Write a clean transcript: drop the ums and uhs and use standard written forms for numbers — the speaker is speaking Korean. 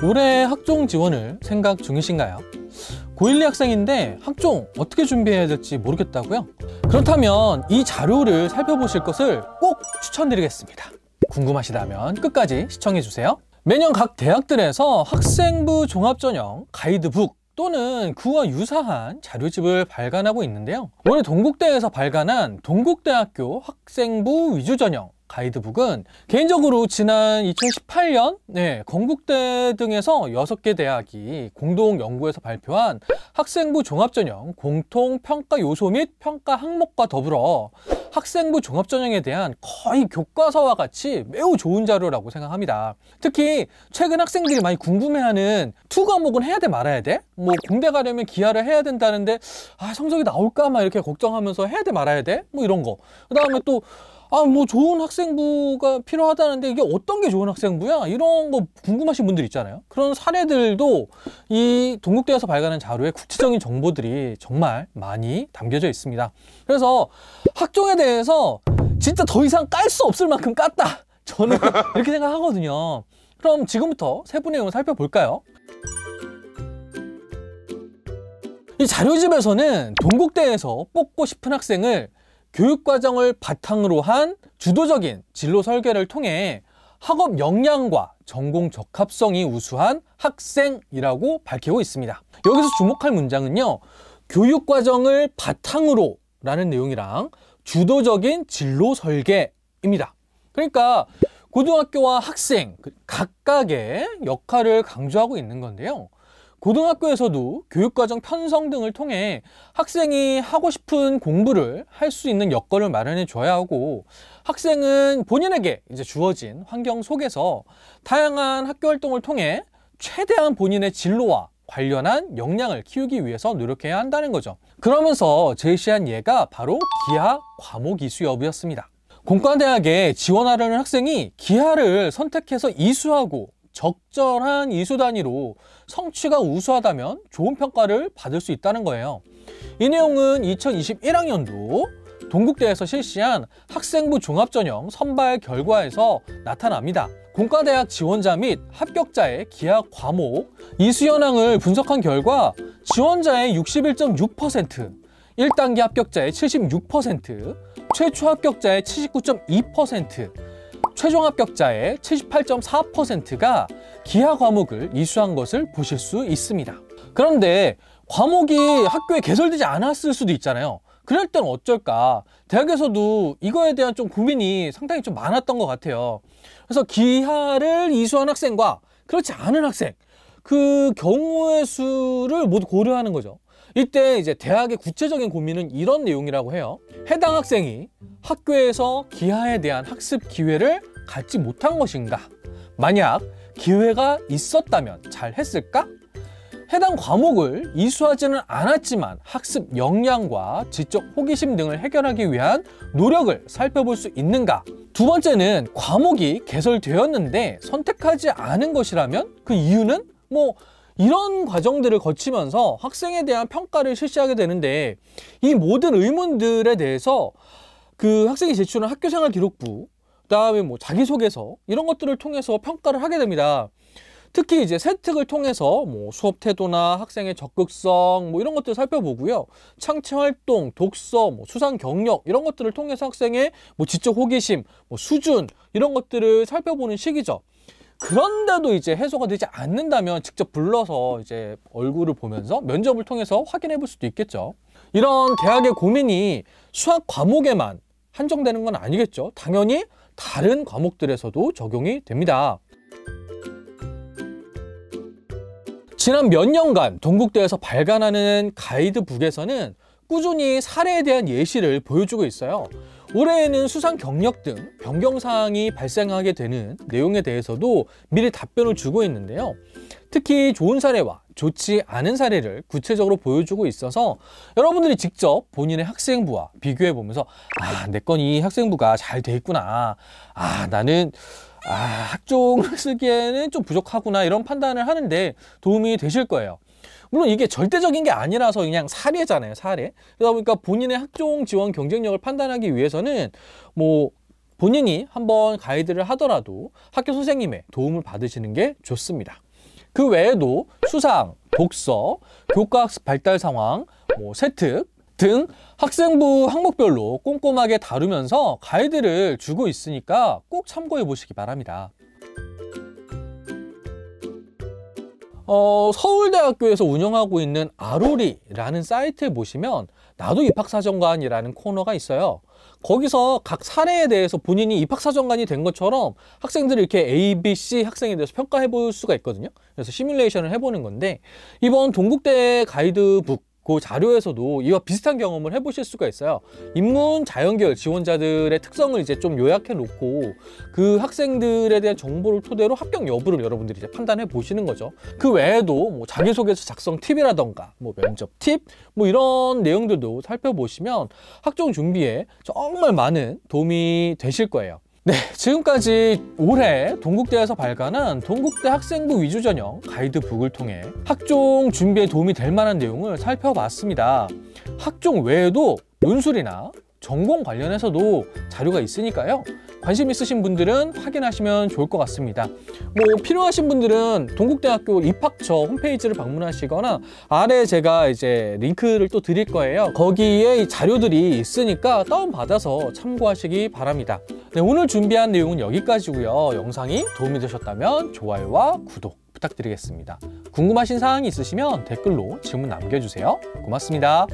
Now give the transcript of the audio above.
올해 학종 지원을 생각 중이신가요? 고1, 2 학생인데 학종 어떻게 준비해야 될지 모르겠다고요? 그렇다면 이 자료를 살펴보실 것을 꼭 추천드리겠습니다. 궁금하시다면 끝까지 시청해주세요. 매년 각 대학들에서 학생부 종합전형 가이드북 또는 그와 유사한 자료집을 발간하고 있는데요. 올해 동국대에서 발간한 동국대학교 학생부 위주전형 가이드북은 개인적으로 지난 2018년 건국대 등에서 6개 대학이 공동 연구해서 발표한 학생부 종합전형 공통평가 요소 및 평가 항목과 더불어 학생부 종합전형에 대한 거의 교과서와 같이 매우 좋은 자료라고 생각합니다. 특히 최근 학생들이 많이 궁금해하는 투 과목은 해야 돼 말아야 돼? 뭐 공대 가려면 기하를 해야 된다는데 성적이 나올까 막 이렇게 걱정하면서 해야 돼 말아야 돼? 뭐 이런 거. 그 다음에 또 뭐 좋은 학생부가 필요하다는데 이게 어떤 게 좋은 학생부야? 이런 거 궁금하신 분들 있잖아요. 그런 사례들도 이 동국대에서 발간한 자료에 구체적인 정보들이 정말 많이 담겨져 있습니다. 그래서 학종에 대해서 진짜 더 이상 깔 수 없을 만큼 깠다. 저는 이렇게 생각하거든요. 그럼 지금부터 세부 내용을 살펴볼까요? 이 자료집에서는 동국대에서 뽑고 싶은 학생을 교육과정을 바탕으로 한 주도적인 진로 설계를 통해 학업 역량과 전공 적합성이 우수한 학생이라고 밝히고 있습니다. 여기서 주목할 문장은요, 교육과정을 바탕으로 라는 내용이랑 주도적인 진로 설계입니다. 그러니까 고등학교와 학생 각각의 역할을 강조하고 있는 건데요. 고등학교에서도 교육과정 편성 등을 통해 학생이 하고 싶은 공부를 할 수 있는 여건을 마련해 줘야 하고, 학생은 본인에게 이제 주어진 환경 속에서 다양한 학교 활동을 통해 최대한 본인의 진로와 관련한 역량을 키우기 위해서 노력해야 한다는 거죠. 그러면서 제시한 예가 바로 기하 과목 이수 여부였습니다. 공과대학에 지원하려는 학생이 기하를 선택해서 이수하고 적절한 이수 단위로 성취가 우수하다면 좋은 평가를 받을 수 있다는 거예요. 이 내용은 2021학년도 동국대에서 실시한 학생부 종합전형 선발 결과에서 나타납니다. 공과대학 지원자 및 합격자의 기하 과목 이수 현황을 분석한 결과 지원자의 61.6%, 1단계 합격자의 76%, 최초 합격자의 79.2%, 최종 합격자의 78.4%가 기하 과목을 이수한 것을 보실 수 있습니다. 그런데 과목이 학교에 개설되지 않았을 수도 있잖아요. 그럴 땐 어쩔까? 대학에서도 이거에 대한 좀 고민이 상당히 좀 많았던 것 같아요. 그래서 기하를 이수한 학생과 그렇지 않은 학생, 그 경우의 수를 모두 고려하는 거죠. 이때 이제 대학의 구체적인 고민은 이런 내용이라고 해요. 해당 학생이 학교에서 기하에 대한 학습 기회를 갖지 못한 것인가? 만약 기회가 있었다면 잘 했을까? 해당 과목을 이수하지는 않았지만 학습 역량과 지적 호기심 등을 해결하기 위한 노력을 살펴볼 수 있는가? 두 번째는 과목이 개설되었는데 선택하지 않은 것이라면 그 이유는 이런 과정들을 거치면서 학생에 대한 평가를 실시하게 되는데, 이 모든 의문들에 대해서 그 학생이 제출한 학교생활 기록부, 그다음에 자기소개서 이런 것들을 통해서 평가를 하게 됩니다. 특히 이제 세특을 통해서 수업 태도나 학생의 적극성 이런 것들을 살펴보고요. 창체 활동, 독서, 수상 경력 이런 것들을 통해서 학생의 지적 호기심, 수준 이런 것들을 살펴보는 시기죠. 그런데도 이제 해소가 되지 않는다면 직접 불러서 이제 얼굴을 보면서 면접을 통해서 확인해 볼 수도 있겠죠. 이런 대학의 고민이 수학 과목에만 한정되는 건 아니겠죠. 당연히 다른 과목들에서도 적용이 됩니다. 지난 몇 년간 동국대에서 발간하는 가이드북에서는 꾸준히 사례에 대한 예시를 보여주고 있어요. 올해에는 수상 경력 등 변경사항이 발생하게 되는 내용에 대해서도 미리 답변을 주고 있는데요. 특히 좋은 사례와 좋지 않은 사례를 구체적으로 보여주고 있어서 여러분들이 직접 본인의 학생부와 비교해 보면서 내 건 이 학생부가 잘 돼 있구나, 나는 학종을 쓰기에는 좀 부족하구나, 이런 판단을 하는데 도움이 되실 거예요. 물론 이게 절대적인 게 아니라서 그냥 사례잖아요, 사례. 그러다 보니까 본인의 학종 지원 경쟁력을 판단하기 위해서는 본인이 한번 가이드를 하더라도 학교 선생님의 도움을 받으시는 게 좋습니다. 그 외에도 수상, 독서, 교과학습 발달 상황, 세특 등 학생부 항목별로 꼼꼼하게 다루면서 가이드를 주고 있으니까 꼭 참고해 보시기 바랍니다. 서울대학교에서 운영하고 있는 아로리라는 사이트에 보시면 나도 입학사정관이라는 코너가 있어요. 거기서 각 사례에 대해서 본인이 입학사정관이 된 것처럼 학생들을 이렇게 A, B, C 학생에 대해서 평가해 볼 수가 있거든요. 그래서 시뮬레이션을 해보는 건데, 이번 동국대 가이드북 그 자료에서도 이와 비슷한 경험을 해보실 수가 있어요. 인문 자연계열 지원자들의 특성을 이제 좀 요약해 놓고 그 학생들에 대한 정보를 토대로 합격 여부를 여러분들이 이제 판단해 보시는 거죠. 그 외에도 자기소개서 작성 팁이라던가 면접 팁 이런 내용들도 살펴보시면 학종 준비에 정말 많은 도움이 되실 거예요. 네, 지금까지 올해 동국대에서 발간한 동국대 학생부 위주 전형 가이드북을 통해 학종 준비에 도움이 될 만한 내용을 살펴봤습니다. 학종 외에도 논술이나 전공 관련해서도 자료가 있으니까요. 관심 있으신 분들은 확인하시면 좋을 것 같습니다. 필요하신 분들은 동국대학교 입학처 홈페이지를 방문하시거나 아래 제가 이제 링크를 또 드릴 거예요. 거기에 이 자료들이 있으니까 다운받아서 참고하시기 바랍니다. 네, 오늘 준비한 내용은 여기까지고요. 영상이 도움이 되셨다면 좋아요와 구독 부탁드리겠습니다. 궁금하신 사항이 있으시면 댓글로 질문 남겨주세요. 고맙습니다.